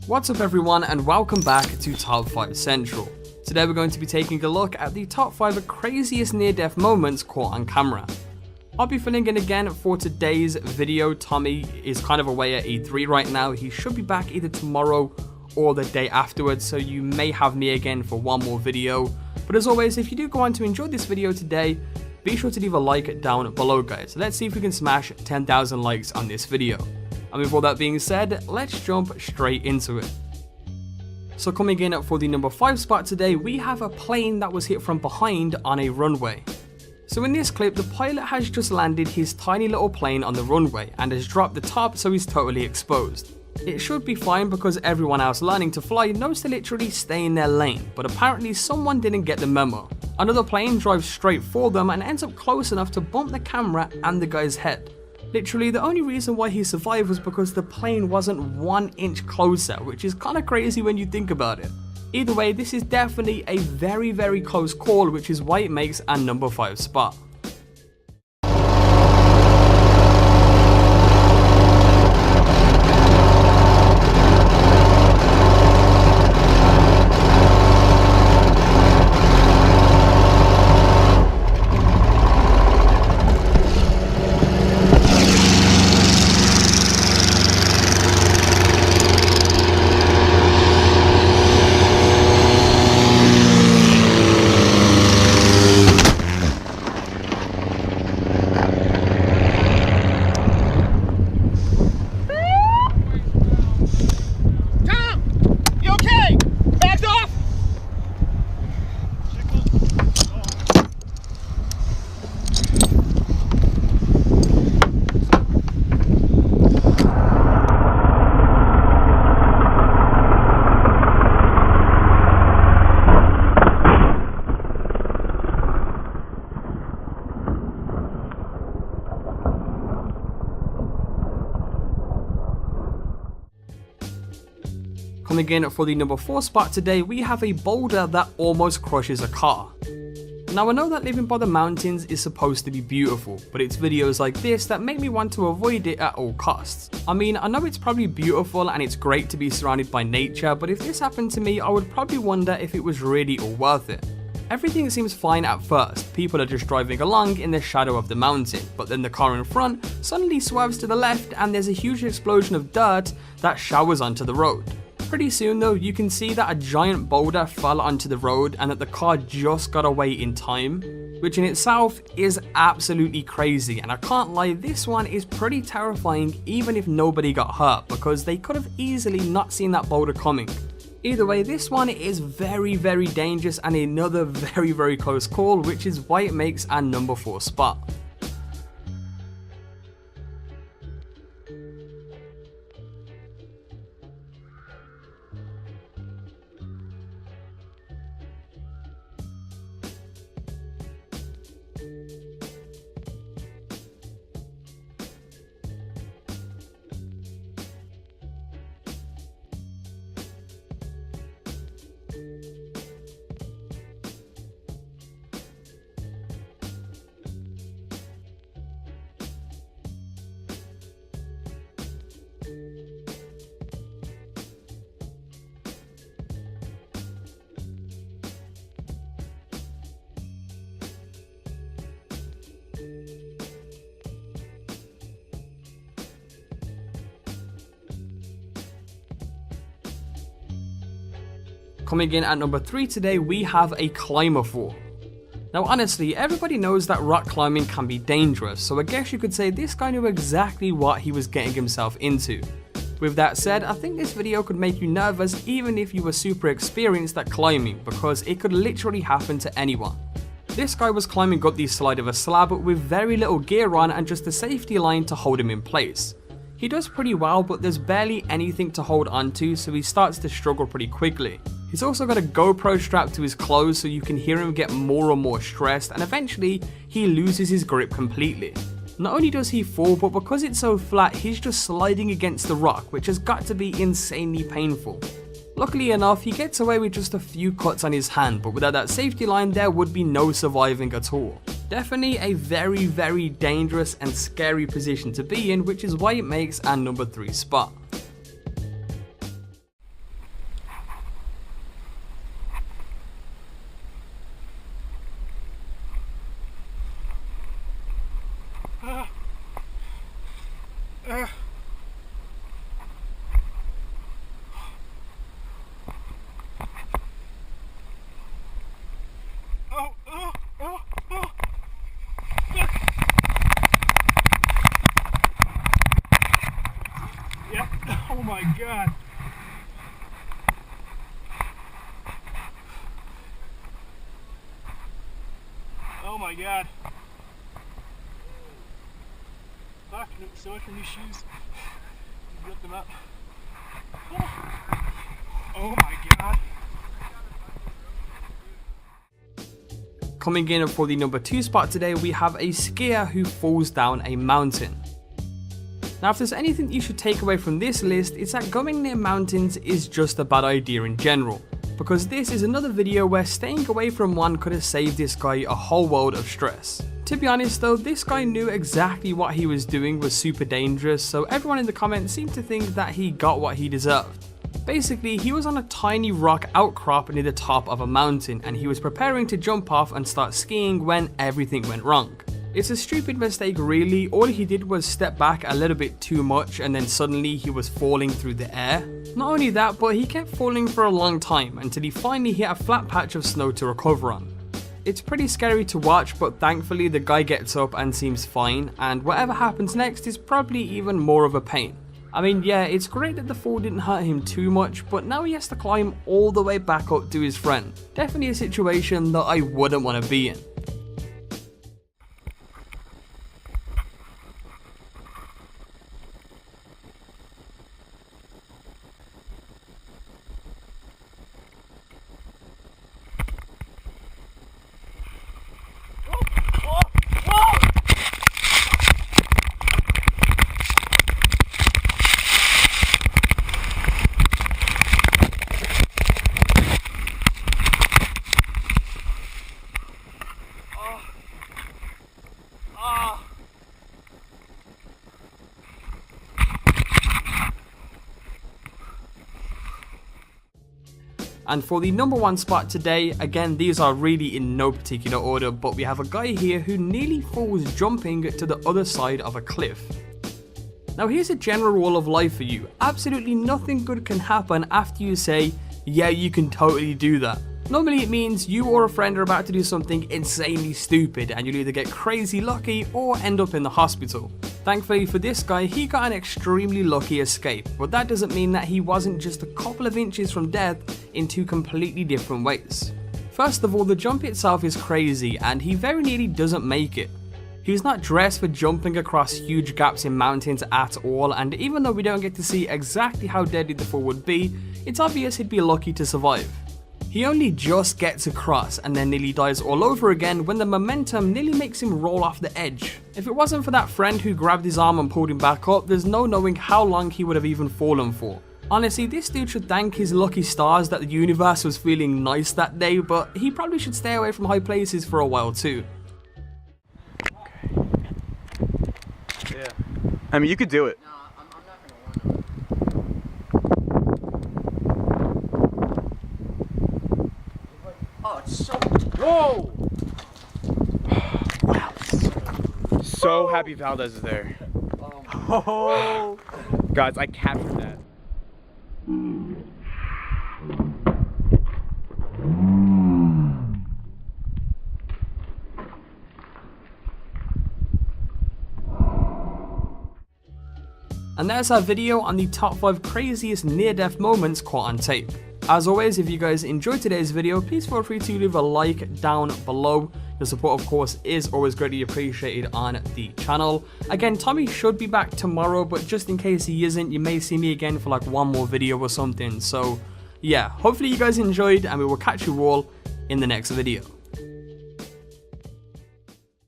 What's up everyone, and welcome back to Top 5 Central. Today we're going to be taking a look at the top 5 craziest near-death moments caught on camera. I'll be filling in again for today's video. Tommy is kind of away at E3 right now. He should be back either tomorrow or the day afterwards, so you may have me again for one more video. But as always, if you do go on to enjoy this video today, be sure to leave a like down below, guys. Let's see if we can smash 10,000 likes on this video. And with all that being said, let's jump straight into it. So coming in for the number 5 spot today, we have a plane that was hit from behind on a runway. So in this clip, the pilot has just landed his tiny little plane on the runway and has dropped the top, so he's totally exposed. It should be fine because everyone else learning to fly knows to literally stay in their lane, but apparently someone didn't get the memo. Another plane drives straight for them and ends up close enough to bump the camera and the guy's head. Literally, the only reason why he survived was because the plane wasn't 1 inch closer, which is kind of crazy when you think about it. Either way, this is definitely a very close call, which is why it makes our number 5 spot. Coming in for the number 4 spot today, we have a boulder that almost crushes a car. Now I know that living by the mountains is supposed to be beautiful, but it's videos like this that make me want to avoid it at all costs. I mean, I know it's probably beautiful and it's great to be surrounded by nature, but if this happened to me, I would probably wonder if it was really all worth it. Everything seems fine at first, people are just driving along in the shadow of the mountain, but then the car in front suddenly swerves to the left and there's a huge explosion of dirt that showers onto the road. Pretty soon though, you can see that a giant boulder fell onto the road and that the car just got away in time, which in itself is absolutely crazy, and I can't lie, this one is pretty terrifying even if nobody got hurt, because they could have easily not seen that boulder coming. Either way, this one is very dangerous and another very close call, which is why it makes our number 4 spot. Coming in at number 3 today, we have a climber fall. Now honestly, everybody knows that rock climbing can be dangerous, so I guess you could say this guy knew exactly what he was getting himself into. With that said, I think this video could make you nervous even if you were super experienced at climbing, because it could literally happen to anyone. This guy was climbing up the side of a slab with very little gear on and just a safety line to hold him in place. He does pretty well, but there's barely anything to hold onto, so he starts to struggle pretty quickly. He's also got a GoPro strapped to his clothes, so you can hear him get more and more stressed, and eventually he loses his grip completely. Not only does he fall, but because it's so flat, he's just sliding against the rock, which has got to be insanely painful. Luckily enough, he gets away with just a few cuts on his hand, but without that safety line there would be no surviving at all. Definitely a very dangerous and scary position to be in, which is why it makes our number 3 spot. my god. Fuck, so much for new shoes. Rip them up. Oh my god. Coming in for the number 2 spot today, we have a skier who falls down a mountain. Now, if there's anything you should take away from this list, it's that going near mountains is just a bad idea in general, because this is another video where staying away from one could have saved this guy a whole world of stress. To be honest though, this guy knew exactly what he was doing was super dangerous, so everyone in the comments seemed to think that he got what he deserved. Basically, he was on a tiny rock outcrop near the top of a mountain, and he was preparing to jump off and start skiing when everything went wrong. It's a stupid mistake really. All he did was step back a little bit too much, and then suddenly he was falling through the air. Not only that, but he kept falling for a long time until he finally hit a flat patch of snow to recover on. It's pretty scary to watch, but thankfully the guy gets up and seems fine, and whatever happens next is probably even more of a pain. I mean, yeah, it's great that the fall didn't hurt him too much, but now he has to climb all the way back up to his friend. Definitely a situation that I wouldn't want to be in. And for the number 1 spot today, again these are really in no particular order, but we have a guy here who nearly falls jumping to the other side of a cliff. Now here's a general rule of life for you: absolutely nothing good can happen after you say, yeah, you can totally do that. Normally it means you or a friend are about to do something insanely stupid and you'll either get crazy lucky or end up in the hospital. Thankfully for this guy, he got an extremely lucky escape, but that doesn't mean that he wasn't just a couple of inches from death in 2 completely different ways. First of all, the jump itself is crazy and he very nearly doesn't make it. He's not dressed for jumping across huge gaps in mountains at all, and even though we don't get to see exactly how deadly the fall would be, it's obvious he'd be lucky to survive. He only just gets across and then nearly dies all over again when the momentum nearly makes him roll off the edge. If it wasn't for that friend who grabbed his arm and pulled him back up, there's no knowing how long he would have even fallen for. Honestly, this dude should thank his lucky stars that the universe was feeling nice that day, but he probably should stay away from high places for a while too. Okay. Yeah. I mean, you could do it. No, I'm not gonna warn them. Oh, it's so... Whoa! Wow. So happy Valdez is there. Oh. Guys, I captured that. And that's our video on the top 5 craziest near-death moments caught on tape. As always, if you guys enjoyed today's video, please feel free to leave a like down below. Your support, of course, is always greatly appreciated on the channel. Again, Tommy should be back tomorrow, but just in case he isn't, you may see me again for like one more video or something. So yeah, hopefully you guys enjoyed, and we will catch you all in the next video.